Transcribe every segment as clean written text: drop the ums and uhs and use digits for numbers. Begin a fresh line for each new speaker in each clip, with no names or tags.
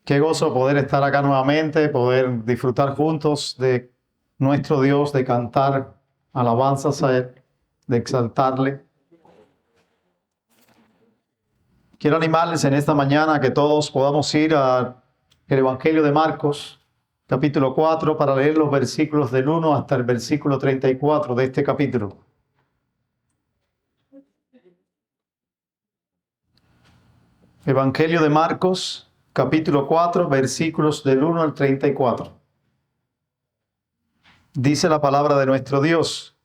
Qué gozo poder estar acá nuevamente, poder disfrutar juntos de nuestro Dios, de cantar alabanzas a Él, de exaltarle. Quiero animarles en esta mañana a que todos podamos ir al Evangelio de Marcos, capítulo 4, para leer los versículos del 1 hasta el versículo 34 de este capítulo. Evangelio de Marcos, capítulo 4, versículos del 1 al 34. Dice la palabra de nuestro Dios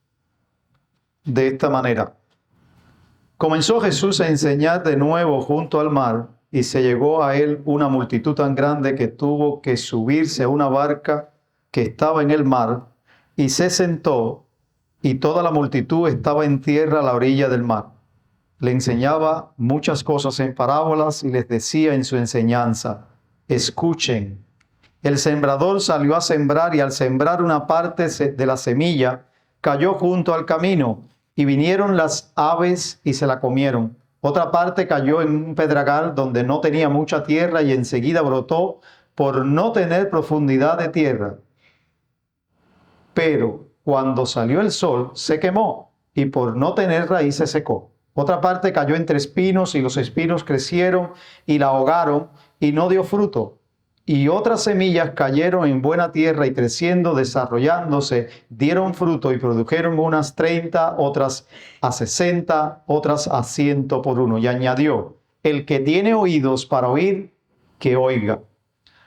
de esta manera. Comenzó Jesús a enseñar de nuevo junto al mar, y se llegó a él una multitud tan grande que tuvo que subirse a una barca que estaba en el mar, y se sentó, y toda la multitud estaba en tierra a la orilla del mar. Le enseñaba muchas cosas en parábolas y les decía en su enseñanza: escuchen. El sembrador salió a sembrar, y al sembrar una parte de la semilla cayó junto al camino, y vinieron las aves y se la comieron. Otra parte cayó en un pedregal donde no tenía mucha tierra, y enseguida brotó por no tener profundidad de tierra. Pero cuando salió el sol se quemó, y por no tener raíz se secó. Otra parte cayó entre espinos, y los espinos crecieron y la ahogaron, y no dio fruto. Y otras semillas cayeron en buena tierra, y creciendo, desarrollándose, dieron fruto, y produjeron unas 30, otras a 60, otras a 100 por uno. Y añadió: el que tiene oídos para oír, que oiga.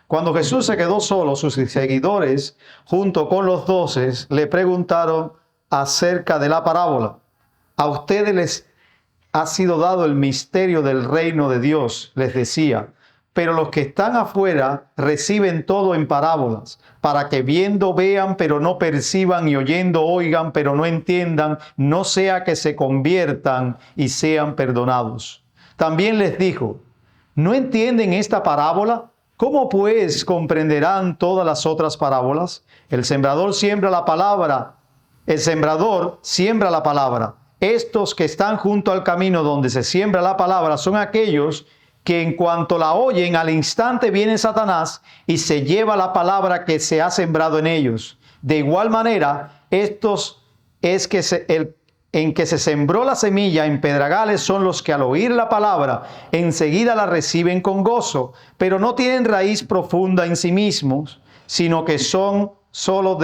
Cuando Jesús se quedó solo, sus seguidores, junto con los 12, le preguntaron acerca de la parábola. A ustedes les ha sido dado el misterio del reino de Dios, les decía, pero los que están afuera reciben todo en parábolas, para que viendo vean, pero no perciban, y oyendo oigan, pero no entiendan, no sea que se conviertan y sean perdonados. También les dijo: ¿no entienden esta parábola? ¿Cómo pues comprenderán todas las otras parábolas? El sembrador siembra la palabra. El sembrador siembra la palabra. Estos que están junto al camino donde se siembra la palabra son aquellos que en cuanto la oyen, al instante viene Satanás y se lleva la palabra que se ha sembrado en ellos. De igual manera, estos es que en que se sembró la semilla en pedregales son los que al oír la palabra enseguida la reciben con gozo, pero no tienen raíz profunda en sí mismos, sino que son solo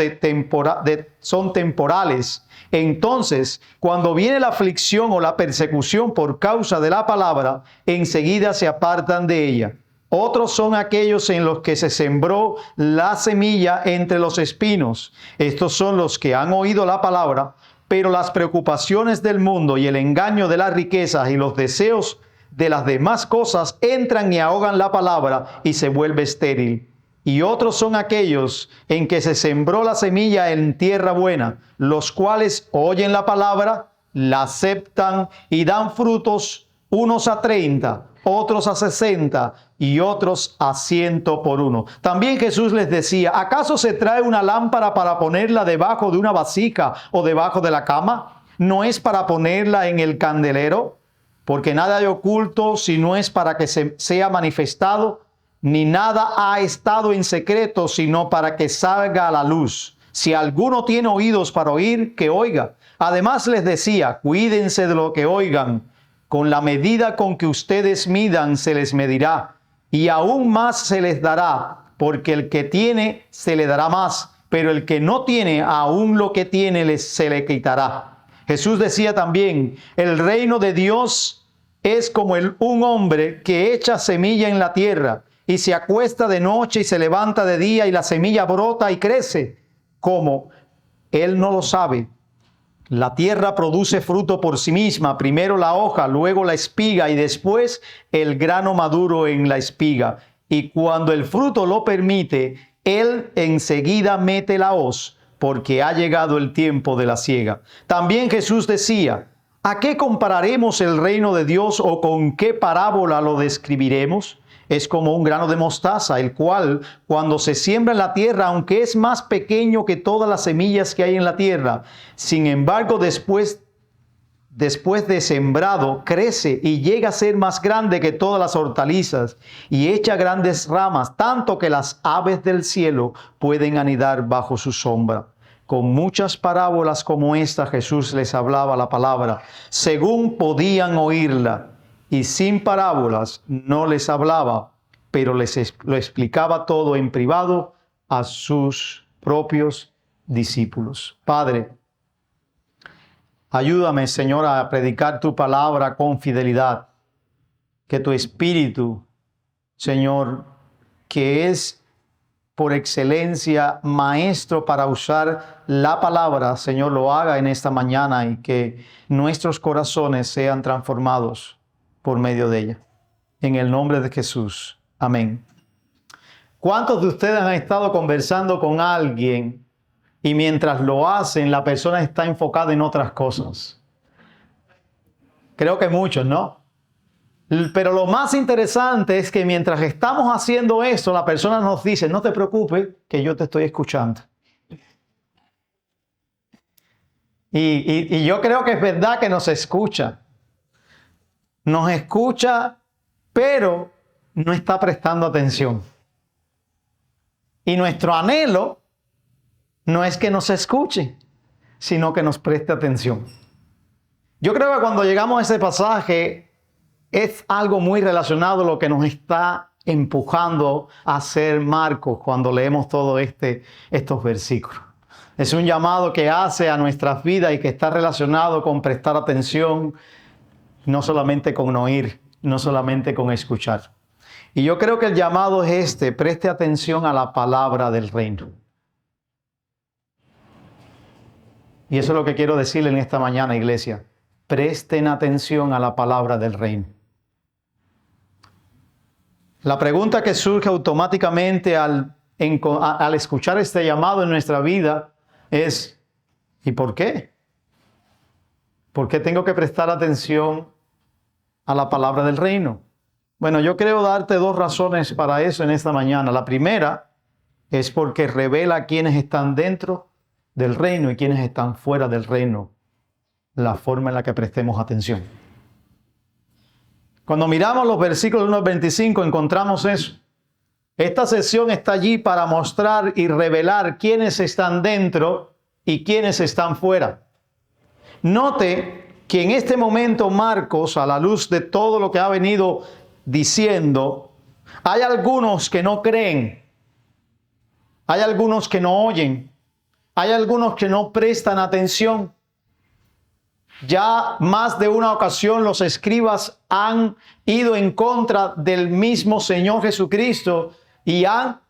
son temporales. Entonces, cuando viene la aflicción o la persecución por causa de la palabra, enseguida se apartan de ella. Otros son aquellos en los que se sembró la semilla entre los espinos. Estos son los que han oído la palabra, pero las preocupaciones del mundo y el engaño de las riquezas y los deseos de las demás cosas entran y ahogan la palabra, y se vuelve estéril. Y otros son aquellos en que se sembró la semilla en tierra buena, los cuales oyen la palabra, la aceptan y dan frutos, unos a 30, otros a 60 y otros a 100 por uno. También Jesús les decía: ¿acaso se trae una lámpara para ponerla debajo de una vasija o debajo de la cama? ¿No es para ponerla en el candelero? Porque nada hay oculto si no es para que sea manifestado, ni nada ha estado en secreto, sino para que salga a la luz. Si alguno tiene oídos para oír, que oiga. Además les decía: cuídense de lo que oigan. Con la medida con que ustedes midan, se les medirá, y aún más se les dará, porque el que tiene, se le dará más, pero el que no tiene, aún lo que tiene, se le quitará. Jesús decía también: el reino de Dios es como un hombre que echa semilla en la tierra, y se acuesta de noche y se levanta de día, y la semilla brota y crece. ¿Cómo? Él no lo sabe. La tierra produce fruto por sí misma, primero la hoja, luego la espiga, y después el grano maduro en la espiga. Y cuando el fruto lo permite, él enseguida mete la hoz, porque ha llegado el tiempo de la siega. También Jesús decía: ¿a qué compararemos el reino de Dios, o con qué parábola lo describiremos? Es como un grano de mostaza, el cual, cuando se siembra en la tierra, aunque es más pequeño que todas las semillas que hay en la tierra, sin embargo, después después de sembrado, crece y llega a ser más grande que todas las hortalizas y echa grandes ramas, tanto que las aves del cielo pueden anidar bajo su sombra. Con muchas parábolas como esta, Jesús les hablaba la palabra, según podían oírla, y sin parábolas no les hablaba, pero lo explicaba todo en privado a sus propios discípulos. Padre, ayúdame, Señor, a predicar tu palabra con fidelidad. Que tu Espíritu, Señor, que es por excelencia maestro para usar la palabra, Señor, lo haga en esta mañana y que nuestros corazones sean transformados por medio de ella. En el nombre de Jesús. Amén. ¿Cuántos de ustedes han estado conversando con alguien y mientras lo hacen, la persona está enfocada en otras cosas? Creo que muchos, ¿no? Pero lo más interesante es que mientras estamos haciendo esto, la persona nos dice, no te preocupes, que yo te estoy escuchando. Y yo creo que es verdad que nos escucha. Nos escucha, pero no está prestando atención. Y nuestro anhelo no es que nos escuche, sino que nos preste atención. Yo creo que cuando llegamos a ese pasaje, es algo muy relacionado a lo que nos está empujando a ser Marcos cuando leemos todos estos versículos. Es un llamado que hace a nuestras vidas y que está relacionado con prestar atención, no solamente con oír, no solamente con escuchar. Y yo creo que el llamado es preste atención a la palabra del reino. Y eso es lo que quiero decirle en esta mañana, iglesia. Presten atención a la palabra del reino. La pregunta que surge automáticamente al escuchar este llamado en nuestra vida es, ¿y por qué? ¿Por qué tengo que prestar atención a la palabra del reino? Bueno, yo creo darte dos razones para eso en esta mañana. La primera es porque revela quiénes están dentro del reino y quiénes están fuera del reino, la forma en la que prestemos atención. Cuando miramos los versículos 1 al 25 encontramos eso. Esta sección está allí para mostrar y revelar quiénes están dentro y quiénes están fuera. Note que en este momento Marcos, a la luz de todo lo que ha venido diciendo, hay algunos que no creen, hay algunos que no oyen, hay algunos que no prestan atención. Ya más de una ocasión los escribas han ido en contra del mismo Señor Jesucristo y han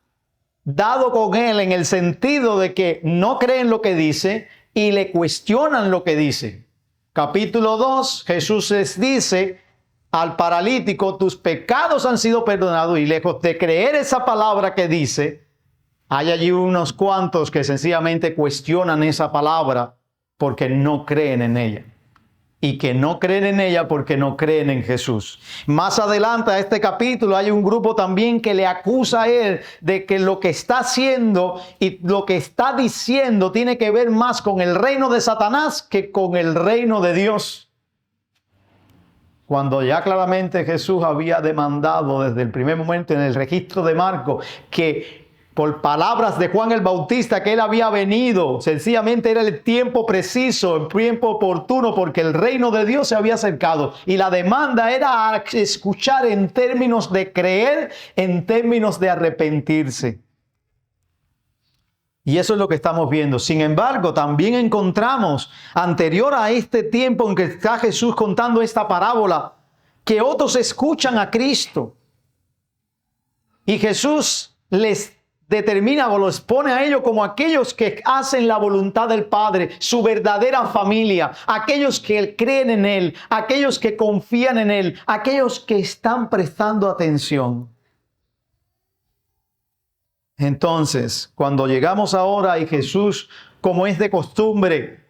dado con él en el sentido de que no creen lo que dice y le cuestionan lo que dice. Capítulo 2, Jesús les dice al paralítico, tus pecados han sido perdonados, y lejos de creer esa palabra que dice, hay allí unos cuantos que sencillamente cuestionan esa palabra porque no creen en ella. Y que no creen en ella porque no creen en Jesús. Más adelante a este capítulo hay un grupo también que le acusa a él de que lo que está haciendo y lo que está diciendo tiene que ver más con el reino de Satanás que con el reino de Dios. Cuando ya claramente Jesús había demandado desde el primer momento en el registro de Marcos que por palabras de Juan el Bautista que él había venido, sencillamente era el tiempo preciso, el tiempo oportuno, porque el reino de Dios se había acercado. Y la demanda era escuchar en términos de creer, en términos de arrepentirse. Y eso es lo que estamos viendo. Sin embargo, también encontramos, anterior a este tiempo en que está Jesús contando esta parábola, que otros escuchan a Cristo. Y Jesús les determina o los pone a ellos como aquellos que hacen la voluntad del Padre, su verdadera familia, aquellos que creen en Él, aquellos que confían en Él, aquellos que están prestando atención. Entonces, cuando llegamos ahora y Jesús, como es de costumbre,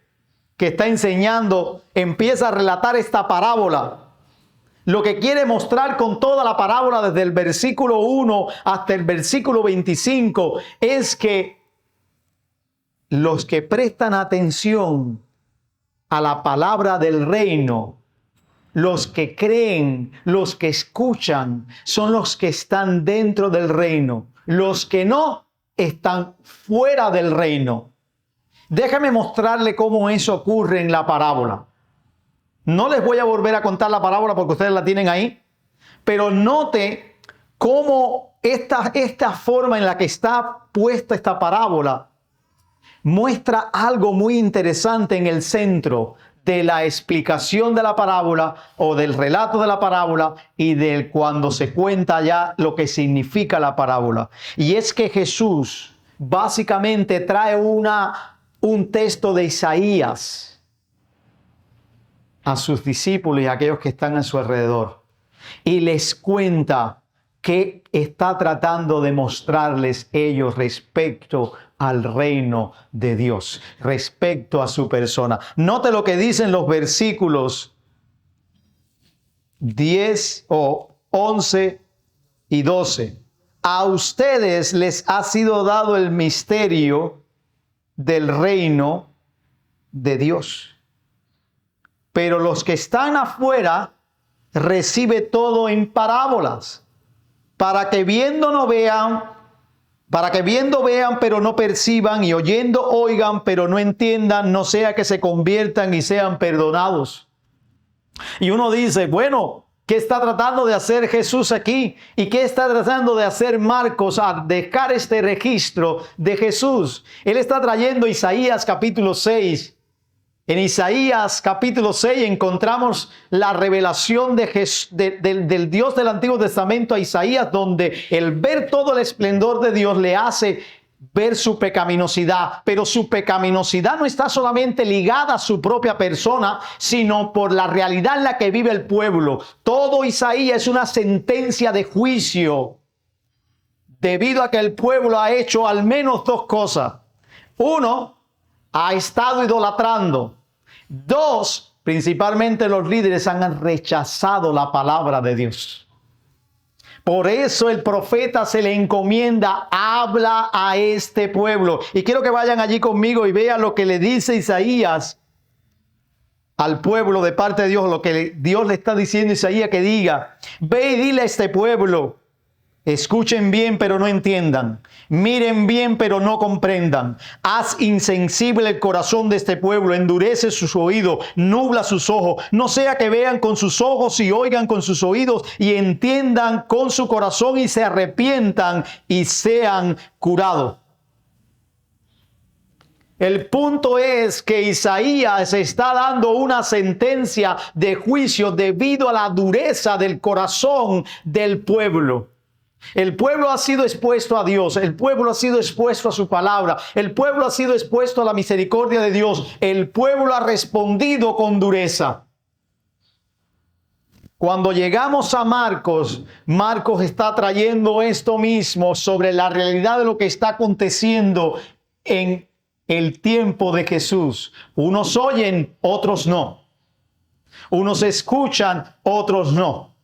que está enseñando, empieza a relatar esta parábola. Lo que quiere mostrar con toda la parábola desde el versículo 1 hasta el versículo 25 es que los que prestan atención a la palabra del reino, los que creen, los que escuchan, son los que están dentro del reino. Los que no, están fuera del reino. Déjame mostrarle cómo eso ocurre en la parábola. No les voy a volver a contar la parábola porque ustedes la tienen ahí, pero note cómo esta forma en la que está puesta esta parábola muestra algo muy interesante en el centro de la explicación de la parábola o del relato de la parábola y del cuando se cuenta ya lo que significa la parábola. Y es que Jesús básicamente trae un texto de Isaías a sus discípulos y a aquellos que están a su alrededor y les cuenta qué está tratando de mostrarles ellos respecto al reino de Dios, respecto a su persona. Note lo que dicen los versículos 10 o 11 y 12. A ustedes les ha sido dado el misterio del reino de Dios. Pero los que están afuera recibe todo en parábolas, para que viendo vean, pero no perciban, y oyendo oigan, pero no entiendan, no sea que se conviertan y sean perdonados. Y uno dice, bueno, ¿qué está tratando de hacer Jesús aquí? ¿Y qué está tratando de hacer Marcos al dejar este registro de Jesús? Él está trayendo Isaías capítulo 6. En Isaías capítulo 6 encontramos la revelación del Dios del Antiguo Testamento a Isaías, donde el ver todo el esplendor de Dios le hace ver su pecaminosidad. Pero su pecaminosidad no está solamente ligada a su propia persona, sino por la realidad en la que vive el pueblo. Todo Isaías es una sentencia de juicio, debido a que el pueblo ha hecho al menos dos cosas. Uno, ha estado idolatrando. Dos, principalmente los líderes han rechazado la palabra de Dios. Por eso el profeta se le encomienda, habla a este pueblo. Y quiero que vayan allí conmigo y vean lo que le dice Isaías al pueblo de parte de Dios, lo que Dios le está diciendo a Isaías que diga. Ve y dile a este pueblo, escuchen bien pero no entiendan, miren bien pero no comprendan. Haz insensible el corazón de este pueblo, endurece sus oídos, nubla sus ojos, no sea que vean con sus ojos y oigan con sus oídos y entiendan con su corazón y se arrepientan y sean curados. El punto es que Isaías está dando una sentencia de juicio debido a la dureza del corazón del pueblo. El pueblo ha sido expuesto a Dios, el pueblo ha sido expuesto a su palabra, el pueblo ha sido expuesto a la misericordia de Dios, el pueblo ha respondido con dureza. Cuando llegamos a Marcos, Marcos está trayendo esto mismo sobre la realidad de lo que está aconteciendo en el tiempo de Jesús. Unos oyen, otros no. Unos escuchan, otros no.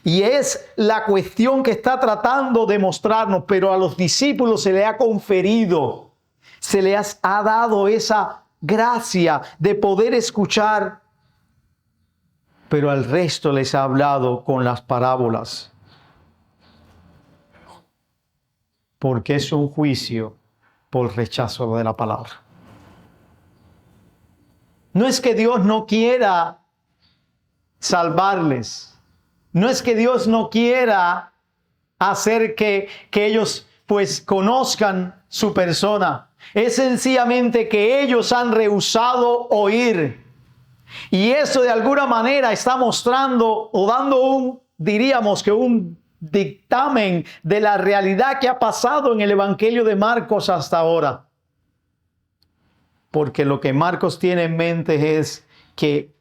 Y es la cuestión que está tratando de mostrarnos, pero a los discípulos se les ha conferido, se les ha dado esa gracia de poder escuchar, pero al resto les ha hablado con las parábolas. Porque es un juicio por rechazo de la palabra. No es que Dios no quiera salvarles. No es que Dios no quiera hacer que ellos pues conozcan su persona. Es sencillamente que ellos han rehusado oír. Y eso de alguna manera está mostrando o dando diríamos que un dictamen de la realidad que ha pasado en el Evangelio de Marcos hasta ahora. Porque lo que Marcos tiene en mente es que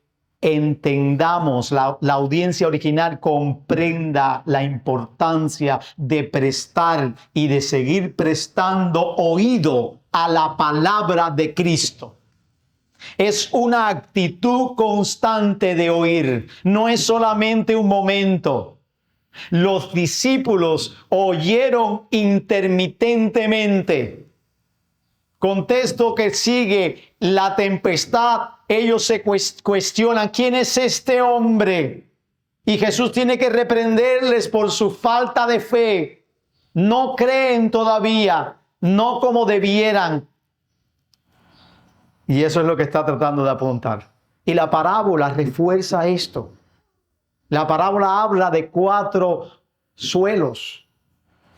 entendamos, la audiencia original comprenda la importancia de prestar y de seguir prestando oído a la palabra de Cristo. Es una actitud constante de oír, no es solamente un momento. Los discípulos oyeron intermitentemente. Contexto que sigue, la tempestad ellos se cuestionan, ¿quién es este hombre? Y Jesús tiene que reprenderles por su falta de fe. No creen todavía, no como debieran. Y eso es lo que está tratando de apuntar. Y la parábola refuerza esto. La parábola habla de 4 suelos.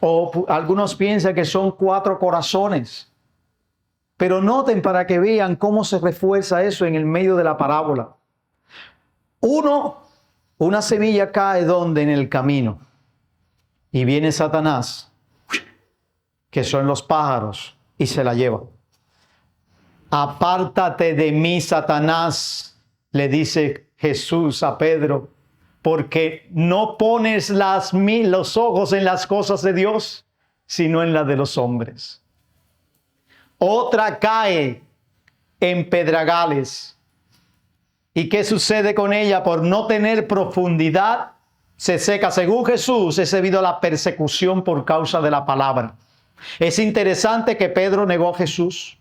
O algunos piensan que son 4 corazones. Pero noten para que vean cómo se refuerza eso en el medio de la parábola. Una semilla cae donde en el camino. Y viene Satanás, que son los pájaros, y se la lleva. Apártate de mí, Satanás, le dice Jesús a Pedro, porque no pones los ojos en las cosas de Dios, sino en las de los hombres. Otra cae en pedregales. ¿Y qué sucede con ella? Por no tener profundidad, se seca. Según Jesús, es debido a la persecución por causa de la palabra. Es interesante que Pedro negó a Jesús.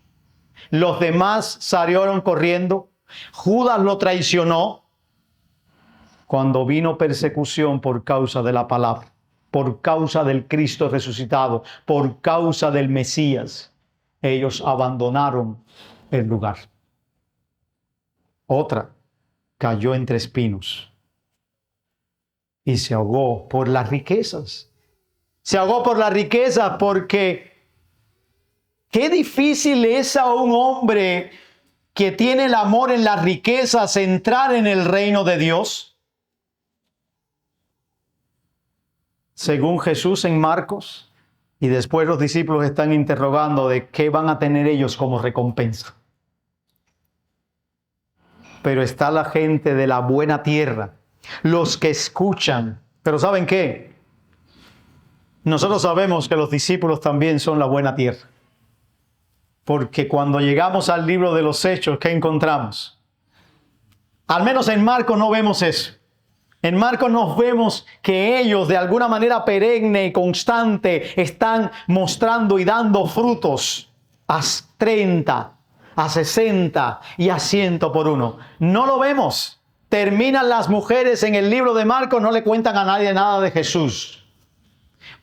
Los demás salieron corriendo. Judas lo traicionó. Cuando vino persecución por causa de la palabra, por causa del Cristo resucitado, por causa del Mesías, ellos abandonaron el lugar. Otra cayó entre espinos y se ahogó por las riquezas. Se ahogó por las riquezas porque qué difícil es a un hombre que tiene el amor en las riquezas entrar en el reino de Dios. Según Jesús en Marcos, y después los discípulos están interrogando de qué van a tener ellos como recompensa. Pero está la gente de la buena tierra, los que escuchan. Pero ¿saben qué? Nosotros sabemos que los discípulos también son la buena tierra. Porque cuando llegamos al libro de los Hechos, ¿qué encontramos? Al menos en Marcos no vemos eso. En Marcos nos vemos que ellos de alguna manera perenne y constante están mostrando y dando frutos a 30, a 60 y a 100 por uno. No lo vemos. Terminan las mujeres en el libro de Marcos, no le cuentan a nadie nada de Jesús.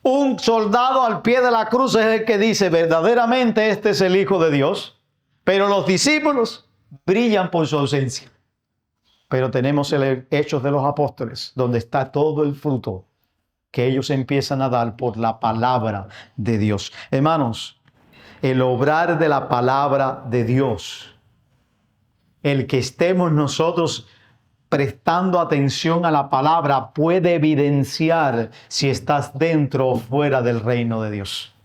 Un soldado al pie de la cruz es el que dice, verdaderamente este es el Hijo de Dios. Pero los discípulos brillan por su ausencia. Pero tenemos el Hechos de los Apóstoles, donde está todo el fruto que ellos empiezan a dar por la palabra de Dios. Hermanos, el obrar de la palabra de Dios, el que estemos nosotros prestando atención a la palabra, puede evidenciar si estás dentro o fuera del reino de Dios.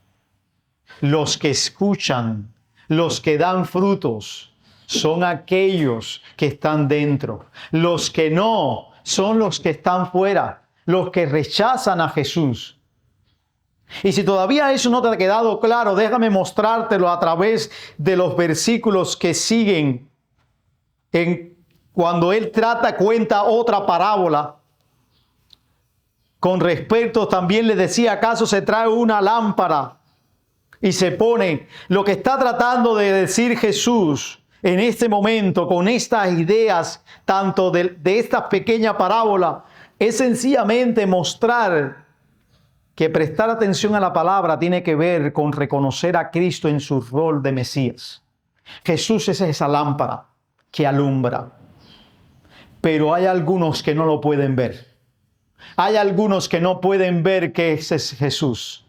Los que escuchan, los que dan frutos, son aquellos que están dentro. Los que no, son los que están fuera, los que rechazan a Jesús. Y si todavía eso no te ha quedado claro, déjame mostrártelo a través de los versículos que siguen. Cuando él cuenta otra parábola. Con respecto, también le decía, ¿acaso se trae una lámpara y se pone? Lo que está tratando de decir Jesús en este momento, con estas ideas, tanto de esta pequeña parábola, es sencillamente mostrar que prestar atención a la palabra tiene que ver con reconocer a Cristo en su rol de Mesías. Jesús es esa lámpara que alumbra. Pero hay algunos que no lo pueden ver. Hay algunos que no pueden ver que ese es Jesús.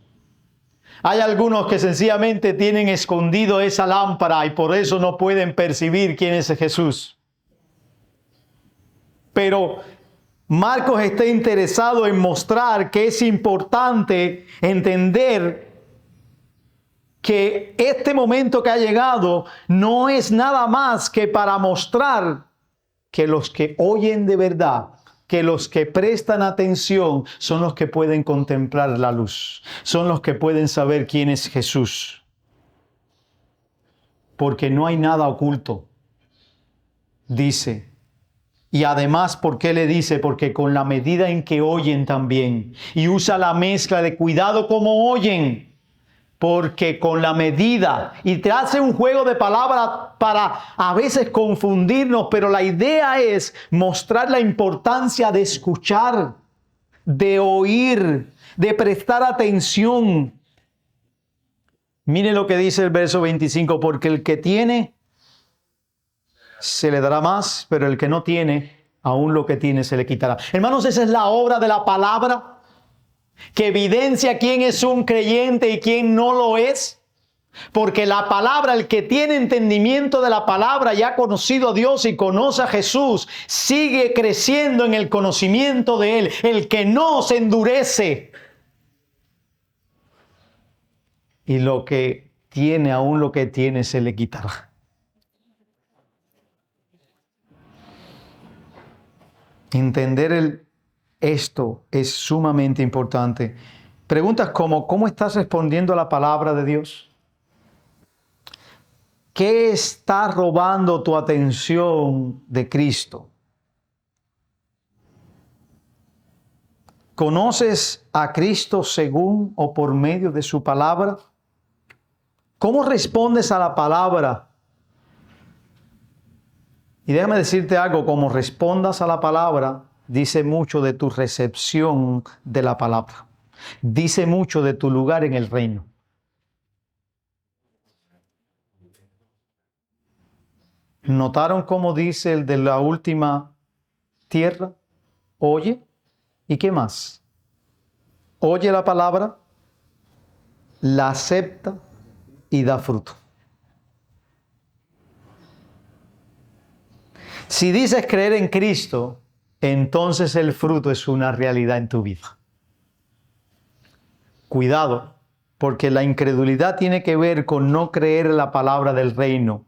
Hay algunos que sencillamente tienen escondido esa lámpara y por eso no pueden percibir quién es Jesús. Pero Marcos está interesado en mostrar que es importante entender que este momento que ha llegado no es nada más que para mostrar que los que oyen de verdad, que los que prestan atención son los que pueden contemplar la luz, son los que pueden saber quién es Jesús. Porque no hay nada oculto, dice. Y además, ¿por qué le dice? Porque con la medida en que oyen también, y usa la mezcla de cuidado como oyen, Porque con la medida, y te hace un juego de palabras para a veces confundirnos, pero la idea es mostrar la importancia de escuchar, de oír, de prestar atención. Mire lo que dice el verso 25, porque el que tiene, se le dará más, pero el que no tiene, aún lo que tiene se le quitará. Hermanos, esa es la obra de la palabra que evidencia quién es un creyente y quién no lo es. Porque la palabra, el que tiene entendimiento de la palabra y ha conocido a Dios y conoce a Jesús, sigue creciendo en el conocimiento de Él. El que no se endurece. Y lo que tiene, aún lo que tiene, se le quitará. Entender esto es sumamente importante. Preguntas como, ¿cómo estás respondiendo a la palabra de Dios? ¿Qué está robando tu atención de Cristo? ¿Conoces a Cristo según o por medio de su palabra? ¿Cómo respondes a la palabra? Y déjame decirte algo, como respondas a la palabra, dice mucho de tu recepción de la palabra. Dice mucho de tu lugar en el reino. ¿Notaron cómo dice el de la última tierra? Oye, ¿y qué más? Oye la palabra, la acepta y da fruto. Si dices creer en Cristo, entonces el fruto es una realidad en tu vida. Cuidado, porque la incredulidad tiene que ver con no creer la palabra del reino.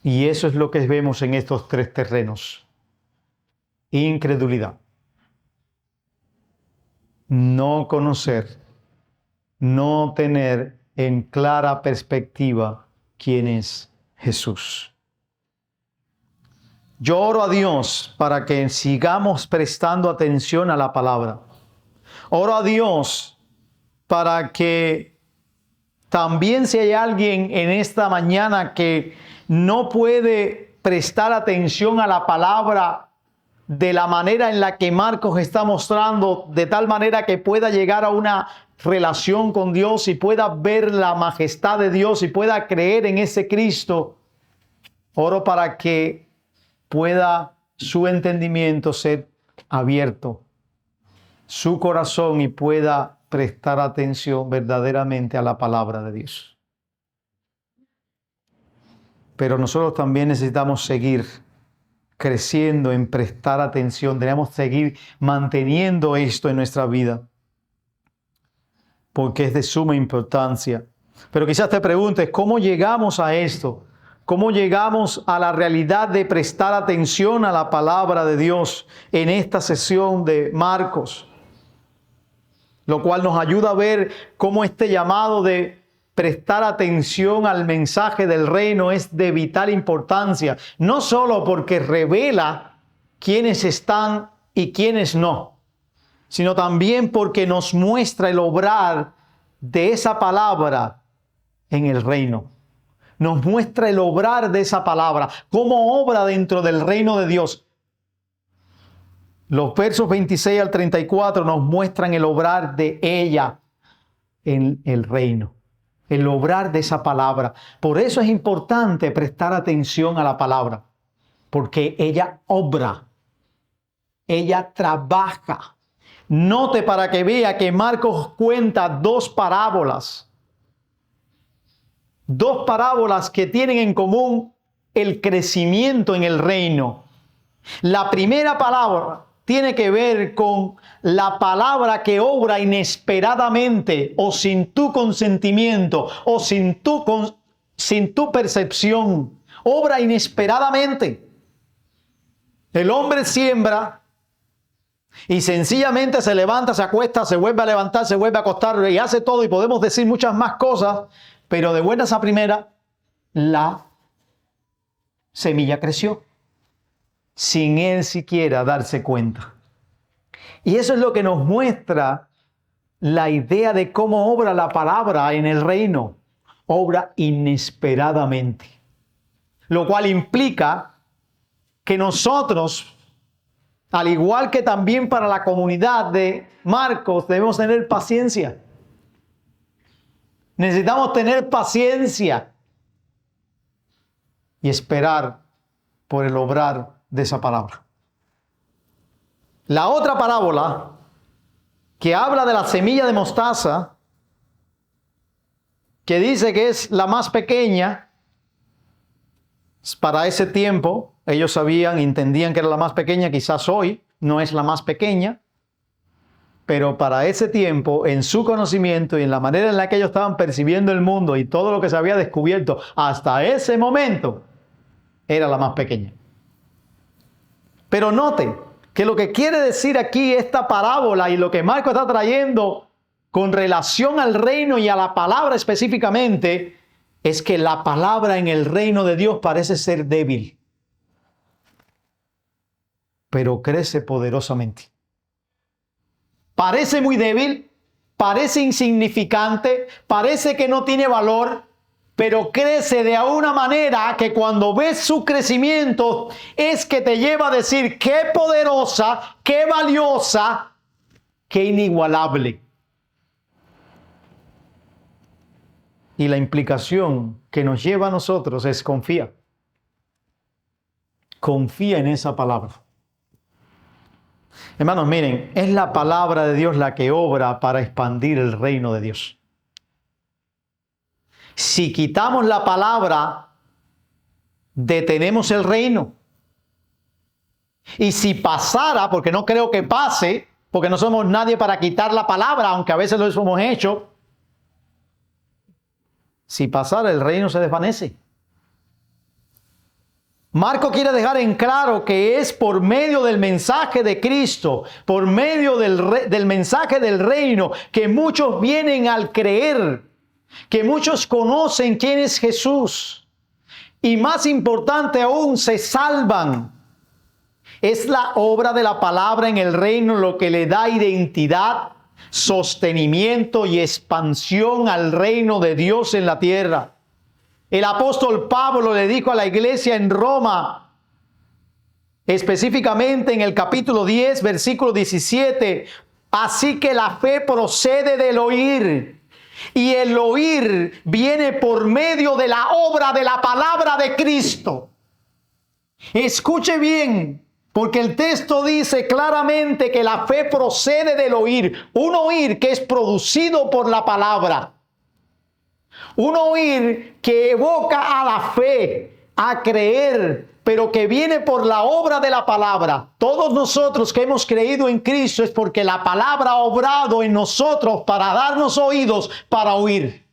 Y eso es lo que vemos en estos tres terrenos. Incredulidad. No conocer, no tener en clara perspectiva quién es Jesús. Yo oro a Dios para que sigamos prestando atención a la palabra. Oro a Dios para que también si hay alguien en esta mañana que no puede prestar atención a la palabra de la manera en la que Marcos está mostrando, de tal manera que pueda llegar a una relación con Dios y pueda ver la majestad de Dios y pueda creer en ese Cristo, oro para que pueda su entendimiento ser abierto, su corazón, y pueda prestar atención verdaderamente a la palabra de Dios. Pero nosotros también necesitamos seguir creciendo en prestar atención. Debemos seguir manteniendo esto en nuestra vida, porque es de suma importancia. Pero quizás te preguntes, ¿cómo llegamos a esto? ¿Cómo llegamos a la realidad de prestar atención a la palabra de Dios en esta sesión de Marcos? Lo cual nos ayuda a ver cómo este llamado de prestar atención al mensaje del reino es de vital importancia. No solo porque revela quiénes están y quiénes no, sino también porque nos muestra el obrar de esa palabra en el reino. Nos muestra el obrar de esa palabra, cómo obra dentro del reino de Dios. Los versos 26 al 34 nos muestran el obrar de ella en el reino, el obrar de esa palabra. Por eso es importante prestar atención a la palabra, porque ella obra, ella trabaja. Note para que vea que Marcos cuenta dos parábolas que tienen en común el crecimiento en el reino. La primera palabra tiene que ver con la palabra que obra inesperadamente o sin tu consentimiento o sin tu percepción. Obra inesperadamente. El hombre siembra y sencillamente se levanta, se acuesta, se vuelve a levantar, se vuelve a acostar y hace todo, y podemos decir muchas más cosas, pero de buenas a primera, la semilla creció sin él siquiera darse cuenta. Y eso es lo que nos muestra la idea de cómo obra la palabra en el reino. Obra inesperadamente. Lo cual implica que nosotros, al igual que también para la comunidad de Marcos, debemos tener paciencia. Necesitamos tener paciencia y esperar por el obrar de esa palabra. La otra parábola que habla de la semilla de mostaza, que dice que es la más pequeña, para ese tiempo ellos sabían, entendían que era la más pequeña, quizás hoy no es la más pequeña, pero para ese tiempo, en su conocimiento y en la manera en la que ellos estaban percibiendo el mundo y todo lo que se había descubierto hasta ese momento, era la más pequeña. Pero note que lo que quiere decir aquí esta parábola y lo que Marcos está trayendo con relación al reino y a la palabra específicamente, es que la palabra en el reino de Dios parece ser débil, pero crece poderosamente. Parece muy débil, parece insignificante, parece que no tiene valor, pero crece de una manera que cuando ves su crecimiento es que te lleva a decir qué poderosa, qué valiosa, qué inigualable. Y la implicación que nos lleva a nosotros es confía. Confía en esa palabra. Hermanos, miren, es la palabra de Dios la que obra para expandir el reino de Dios. Si quitamos la palabra, detenemos el reino. Y si pasara, porque no creo que pase, porque no somos nadie para quitar la palabra, aunque a veces lo hemos hecho, si pasara, el reino se desvanece. Marco quiere dejar en claro que es por medio del mensaje de Cristo, por medio del mensaje del reino, que muchos vienen al creer, que muchos conocen quién es Jesús y más importante aún, se salvan. Es la obra de la palabra en el reino lo que le da identidad, sostenimiento y expansión al reino de Dios en la tierra. El apóstol Pablo le dijo a la iglesia en Roma, específicamente en el capítulo 10, versículo 17, así que la fe procede del oír, y el oír viene por medio de la obra de la palabra de Cristo. Escuche bien, porque el texto dice claramente que la fe procede del oír, un oír que es producido por la palabra. Un oír que evoca a la fe, a creer, pero que viene por la obra de la palabra. Todos nosotros que hemos creído en Cristo es porque la palabra ha obrado en nosotros para darnos oídos para oír.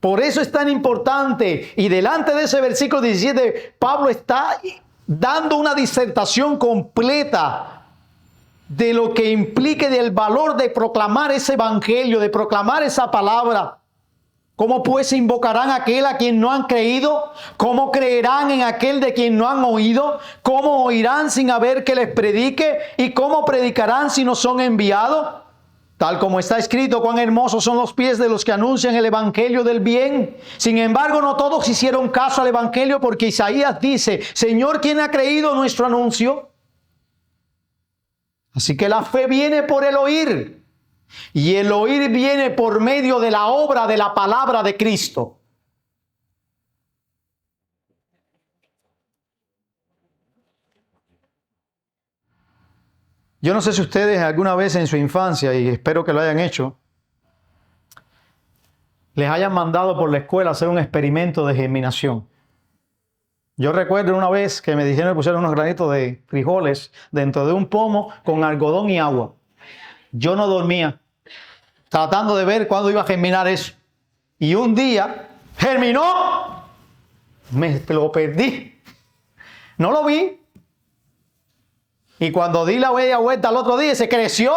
Por eso es tan importante. Y delante de ese versículo 17, Pablo está dando una disertación completa de lo que implique del valor de proclamar ese evangelio, de proclamar esa palabra. ¿Cómo pues invocarán a aquel a quien no han creído? ¿Cómo creerán en aquel de quien no han oído? ¿Cómo oirán sin haber que les predique? ¿Y cómo predicarán si no son enviados? Tal como está escrito, cuán hermosos son los pies de los que anuncian el evangelio del bien. Sin embargo, no todos hicieron caso al evangelio, porque Isaías dice, Señor, ¿quién ha creído nuestro anuncio? Así que la fe viene por el oír, y el oír viene por medio de la obra de la palabra de Cristo. Yo no sé si ustedes alguna vez en su infancia, y espero que lo hayan hecho, les hayan mandado por la escuela a hacer un experimento de germinación. Yo recuerdo una vez que me dijeron que pusieron unos granitos de frijoles dentro de un pomo con algodón y agua. Yo no dormía, tratando de ver cuándo iba a germinar eso. Y un día, germinó, me lo perdí. No lo vi. Y cuando di la media vuelta al otro día, se creció.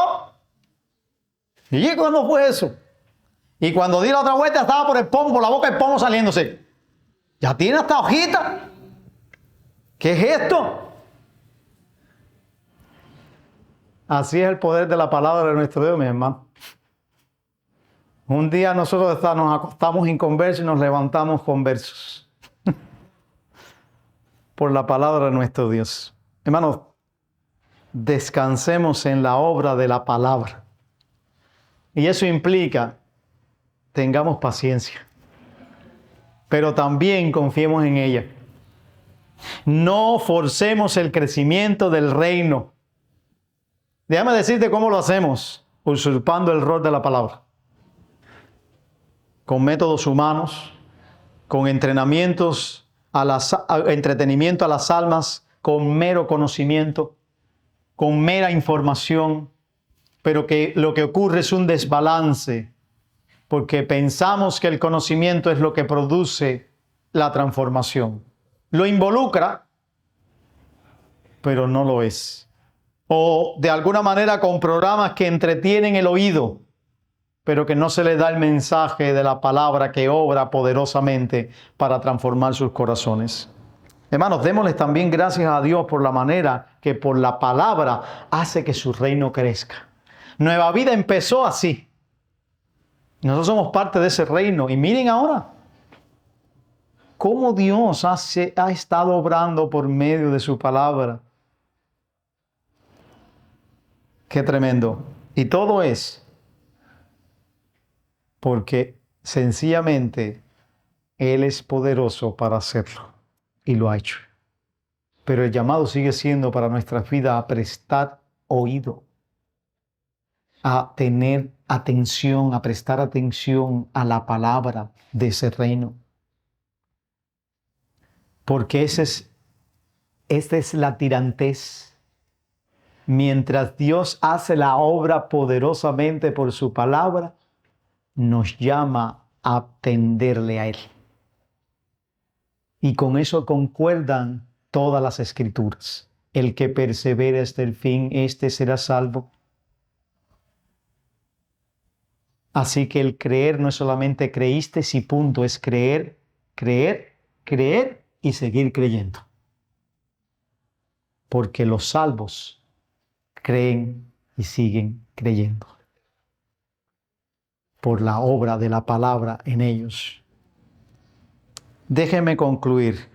¿Y cuándo fue eso? Y cuando di la otra vuelta, estaba por el pomo, por la boca del pomo saliéndose. Ya tiene hasta hojita. ¿Qué es esto? Así es el poder de la palabra de nuestro Dios, mi hermano. Un día nosotros nos acostamos inconversos y nos levantamos conversos. Por la palabra de nuestro Dios. Hermanos, descansemos en la obra de la palabra. Y eso implica, tengamos paciencia. Pero también confiemos en ella. No forcemos el crecimiento del reino. Déjame decirte cómo lo hacemos, usurpando el rol de la palabra. Con métodos humanos, con entretenimiento a las almas, con mero conocimiento, con mera información, pero que lo que ocurre es un desbalance, porque pensamos que el conocimiento es lo que produce la transformación. Lo involucra, pero no lo es. O de alguna manera con programas que entretienen el oído, pero que no se les da el mensaje de la palabra que obra poderosamente para transformar sus corazones. Hermanos, démosles también gracias a Dios por la manera que por la palabra hace que su reino crezca. Nueva Vida empezó así. Nosotros somos parte de ese reino. Y miren ahora cómo Dios ha estado obrando por medio de su palabra. Qué tremendo. Y todo es porque sencillamente Él es poderoso para hacerlo. Y lo ha hecho. Pero el llamado sigue siendo para nuestras vidas a prestar oído, a tener atención, a prestar atención a la palabra de ese reino. Porque esta es la tirantez. Mientras Dios hace la obra poderosamente por su palabra, nos llama a atenderle a Él. Y con eso concuerdan todas las escrituras. El que persevera hasta el fin, éste será salvo. Así que el creer no es solamente creíste y punto, es creer, creer, creer y seguir creyendo. Porque los salvos creen y siguen creyendo. Por la obra de la palabra en ellos. Déjenme concluir.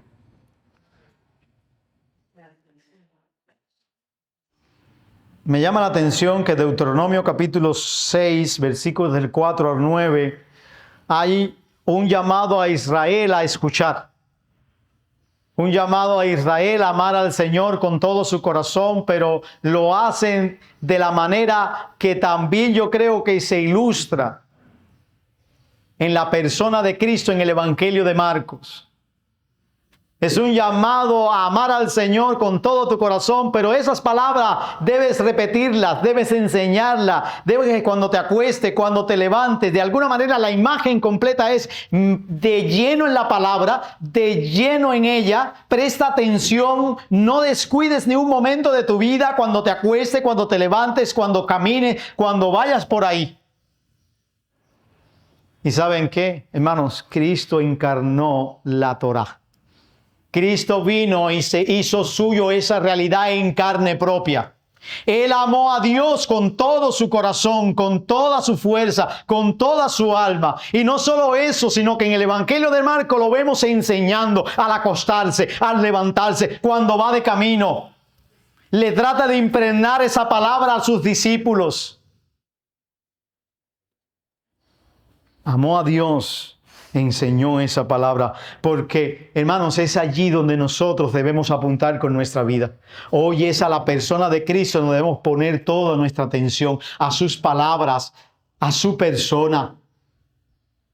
Me llama la atención que Deuteronomio capítulo 6, versículos del 4 al 9, hay un llamado a Israel a escuchar. Un llamado a Israel a amar al Señor con todo su corazón, pero lo hacen de la manera que también yo creo que se ilustra en la persona de Cristo en el Evangelio de Marcos. Es un llamado a amar al Señor con todo tu corazón, pero esas palabras debes repetirlas, debes enseñarlas, debes cuando te acuestes, cuando te levantes. De alguna manera la imagen completa es de lleno en la palabra, de lleno en ella. Presta atención, no descuides ni un momento de tu vida cuando te acuestes, cuando te levantes, cuando camines, cuando vayas por ahí. ¿Y saben qué, hermanos? Cristo encarnó la Torá. Cristo vino y se hizo suyo esa realidad en carne propia. Él amó a Dios con todo su corazón, con toda su fuerza, con toda su alma. Y no solo eso, sino que en el Evangelio de Marcos lo vemos enseñando al acostarse, al levantarse, cuando va de camino. Le trata de impregnar esa palabra a sus discípulos. Amó a Dios. Enseñó esa palabra, porque hermanos, es allí donde nosotros debemos apuntar con nuestra vida. Hoy es a la persona de Cristo donde debemos poner toda nuestra atención, a sus palabras, a su persona.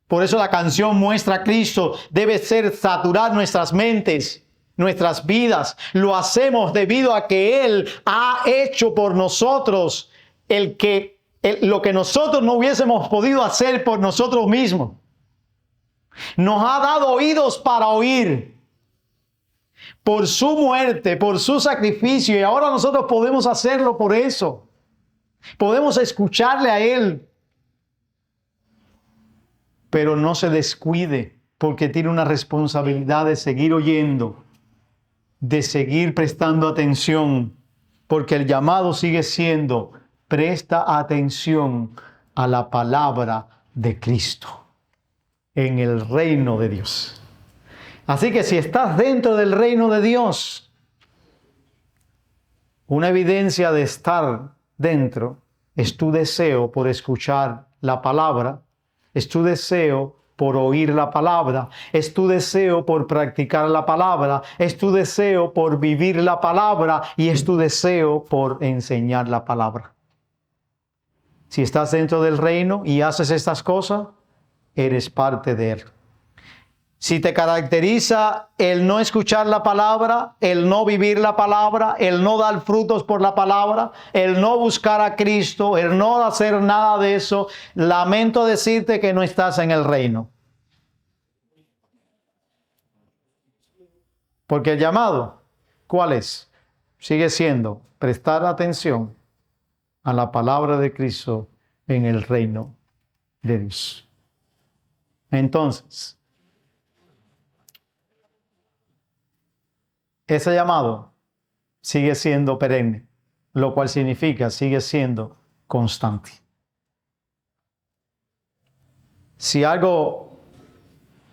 Por eso la canción Muestra a Cristo debe saturar nuestras mentes, nuestras vidas. Lo hacemos debido a que Él ha hecho por nosotros lo que nosotros no hubiésemos podido hacer por nosotros mismos. Nos ha dado oídos para oír por su muerte, por su sacrificio, y ahora nosotros podemos hacerlo por eso. Podemos escucharle a Él. Pero no se descuide, porque tiene una responsabilidad de seguir oyendo, de seguir prestando atención, Porque el llamado sigue siendo: presta atención a la palabra de Cristo en el reino de Dios. Así que si estás dentro del reino de Dios, una evidencia de estar dentro es tu deseo por escuchar la palabra, es tu deseo por oír la palabra, es tu deseo por practicar la palabra, es tu deseo por vivir la palabra y es tu deseo por enseñar la palabra. Si estás dentro del reino y haces estas cosas, eres parte de él. Si te caracteriza el no escuchar la palabra, el no vivir la palabra, el no dar frutos por la palabra, el no buscar a Cristo, el no hacer nada de eso, lamento decirte que no estás en el reino. Porque el llamado, ¿cuál es? Sigue siendo prestar atención a la palabra de Cristo en el reino de Dios. Entonces, ese llamado sigue siendo perenne, lo cual significa sigue siendo constante. Si algo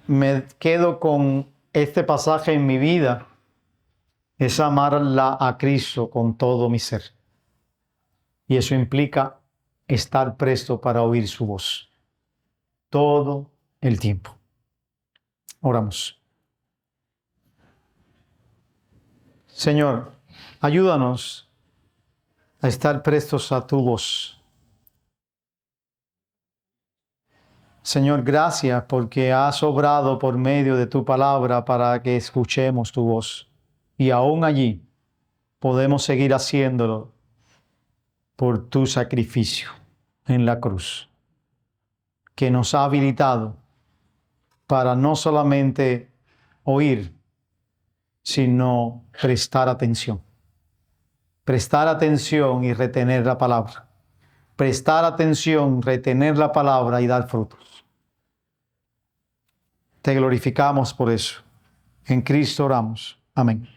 me quedo con este pasaje en mi vida, es amarla a Cristo con todo mi ser. Y eso implica estar presto para oír su voz todo el tiempo. Oramos. Señor, ayúdanos a estar prestos a tu voz. Señor, gracias porque has obrado por medio de tu palabra para que escuchemos tu voz. Y aún allí podemos seguir haciéndolo por tu sacrificio en la cruz, que nos ha habilitado para no solamente oír, sino prestar atención. Prestar atención y retener la palabra. Prestar atención, retener la palabra y dar frutos. Te glorificamos por eso. En Cristo oramos. Amén.